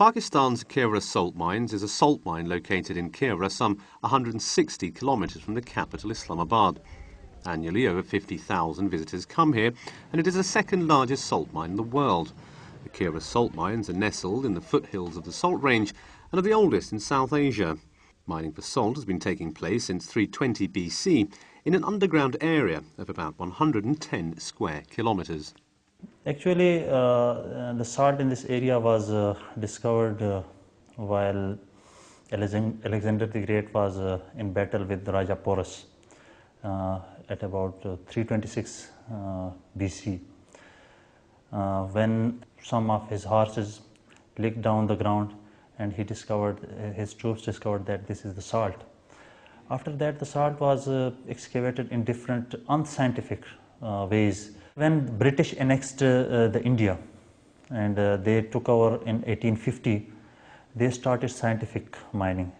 Pakistan's Kira salt mines is a salt mine located in Kira, some 160 kilometres from the capital Islamabad. Annually, over 50,000 visitors come here, and it is the second largest salt mine in the world. The Kira salt mines are nestled in the foothills of the Salt Range and are the oldest in South Asia. Mining for salt has been taking place since 320 BC in an underground area of about 110 square kilometres. Actually, the salt in this area was discovered while Alexander the Great was in battle with Raja Porus at about 326 BC. When some of his horses licked down the ground, and his troops discovered that this is the salt. After that, the salt was excavated in different unscientific ways. When British annexed the India and they took over in 1850, they started scientific mining,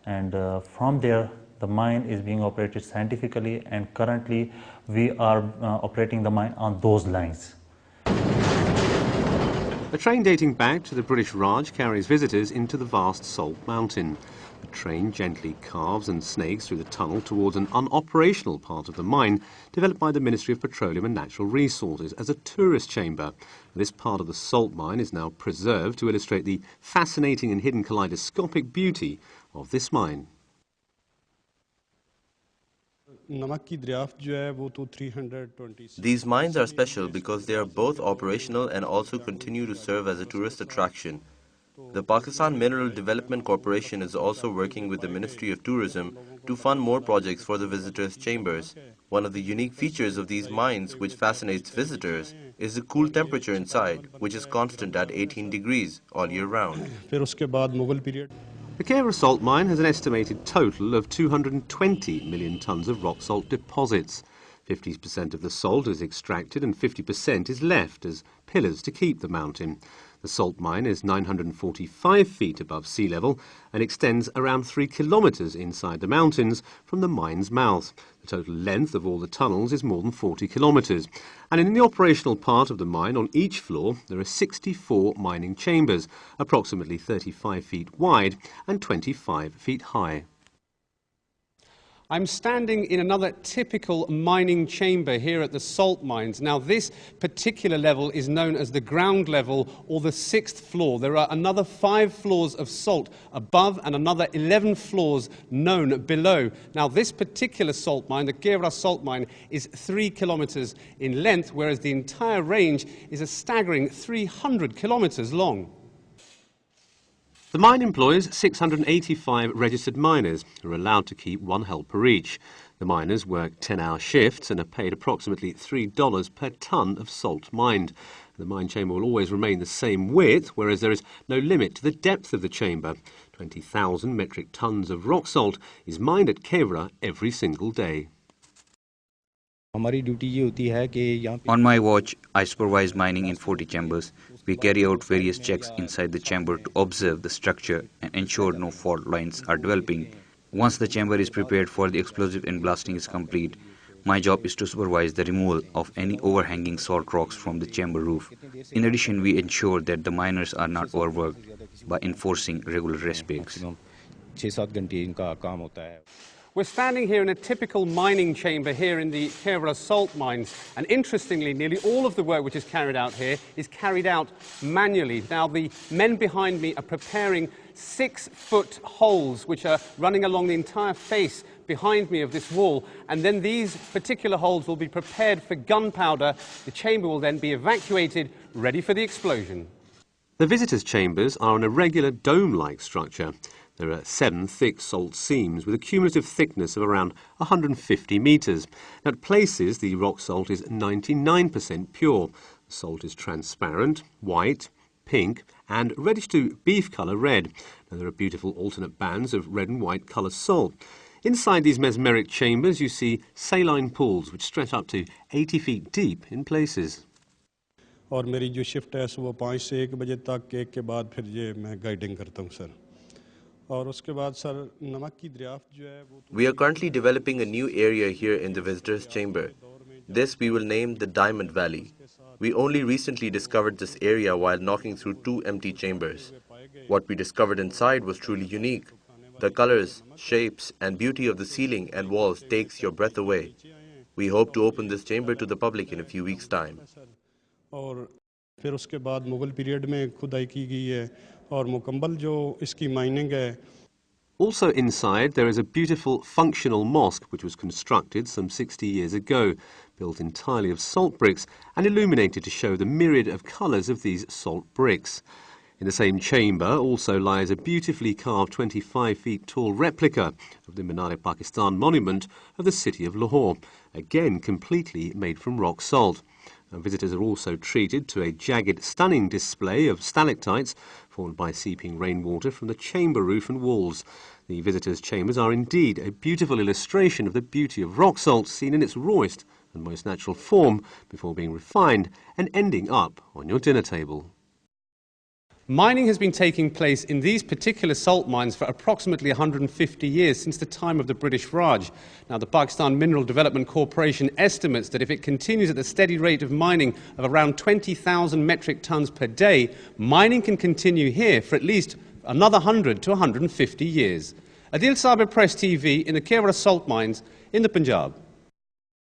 and from there the mine is being operated scientifically, and currently we are operating the mine on those lines. A train dating back to the British Raj carries visitors into the vast salt mountain. The train gently carves and snakes through the tunnel towards an unoperational part of the mine developed by the Ministry of Petroleum and Natural Resources as a tourist chamber. This part of the salt mine is now preserved to illustrate the fascinating and hidden kaleidoscopic beauty of this mine. These mines are special because they are both operational and also continue to serve as a tourist attraction. The Pakistan Mineral Development Corporation is also working with the Ministry of Tourism to fund more projects for the visitors' chambers. One of the unique features of these mines which fascinates visitors is the cool temperature inside, which is constant at 18 degrees all year round. The Kira salt mine has an estimated total of 220 million tonnes of rock salt deposits. 50% of the salt is extracted and 50% is left as pillars to keep the mountain. The salt mine is 945 feet above sea level and extends around 3 kilometres inside the mountains from the mine's mouth. The total length of all the tunnels is more than 40 kilometres. And in the operational part of the mine, on each floor, there are 64 mining chambers, approximately 35 feet wide and 25 feet high. I'm standing in another typical mining chamber here at the salt mines. Now, this particular level is known as the ground level or the 6th floor. There are another 5 floors of salt above and another 11 floors known below. Now, this particular salt mine, the Kira salt mine, is 3 kilometres in length, whereas the entire range is a staggering 300 kilometres long. The mine employs 685 registered miners who are allowed to keep 1 helper each. The miners work 10-hour shifts and are paid approximately $3 per tonne of salt mined. The mine chamber will always remain the same width, whereas there is no limit to the depth of the chamber. 20,000 metric tonnes of rock salt is mined at Kira every single day. On my watch, I supervise mining in 40 chambers. We carry out various checks inside the chamber to observe the structure and ensure no fault lines are developing. Once the chamber is prepared for the explosive and blasting is complete, my job is to supervise the removal of any overhanging salt rocks from the chamber roof. In addition, we ensure that the miners are not overworked by enforcing regular rest breaks. We're standing here in a typical mining chamber here in the Kira salt mines, and interestingly, nearly all of the work which is carried out here is carried out manually. Now, the men behind me are preparing 6-foot holes which are running along the entire face behind me of this wall, and then these particular holes will be prepared for gunpowder. The chamber will then be evacuated, ready for the explosion. The visitors' chambers are an irregular dome-like structure. There are 7 thick salt seams with a cumulative thickness of around 150 metres. At places, the rock salt is 99% pure. The salt is transparent, white, pink and reddish to beef colour red. Now, there are beautiful alternate bands of red and white colour salt. Inside these mesmeric chambers, you see saline pools which stretch up to 80 feet deep in places. और मेरी जो shift है सुबह 5 से 1 बजे तक, 1 के बाद फिर ये मैं गाइडिंग करता हूँ sir. We are currently developing a new area here in the visitors' chamber. This we will name the Diamond Valley. We only recently discovered this area while knocking through 2 empty chambers. What we discovered inside was truly unique. The colors, shapes, and beauty of the ceiling and walls takes your breath away. We hope to open this chamber to the public in a few weeks' time. और फिर उसके बाद Mughal period में खुदाई की गई है और मुकम्मल जो इसकी माइनिंग है. Also inside, there is a beautiful functional mosque which was constructed some 60 years ago, built entirely of salt bricks and illuminated to show the myriad of colours of these salt bricks. In the same chamber also lies a beautifully carved 25 feet tall replica of the Minar-e-Pakistan monument of the city of Lahore, again completely made from rock salt. And visitors are also treated to a jagged, stunning display of stalactites formed by seeping rainwater from the chamber roof and walls. The visitors' chambers are indeed a beautiful illustration of the beauty of rock salt seen in its rawest and most natural form before being refined and ending up on your dinner table. Mining has been taking place in these particular salt mines for approximately 150 years, since the time of the British Raj. Now, the Pakistan Mineral Development Corporation estimates that if it continues at the steady rate of mining of around 20,000 metric tons per day, mining can continue here for at least another 100 to 150 years. Adil Saber, Press TV, in the Kera salt mines in the Punjab.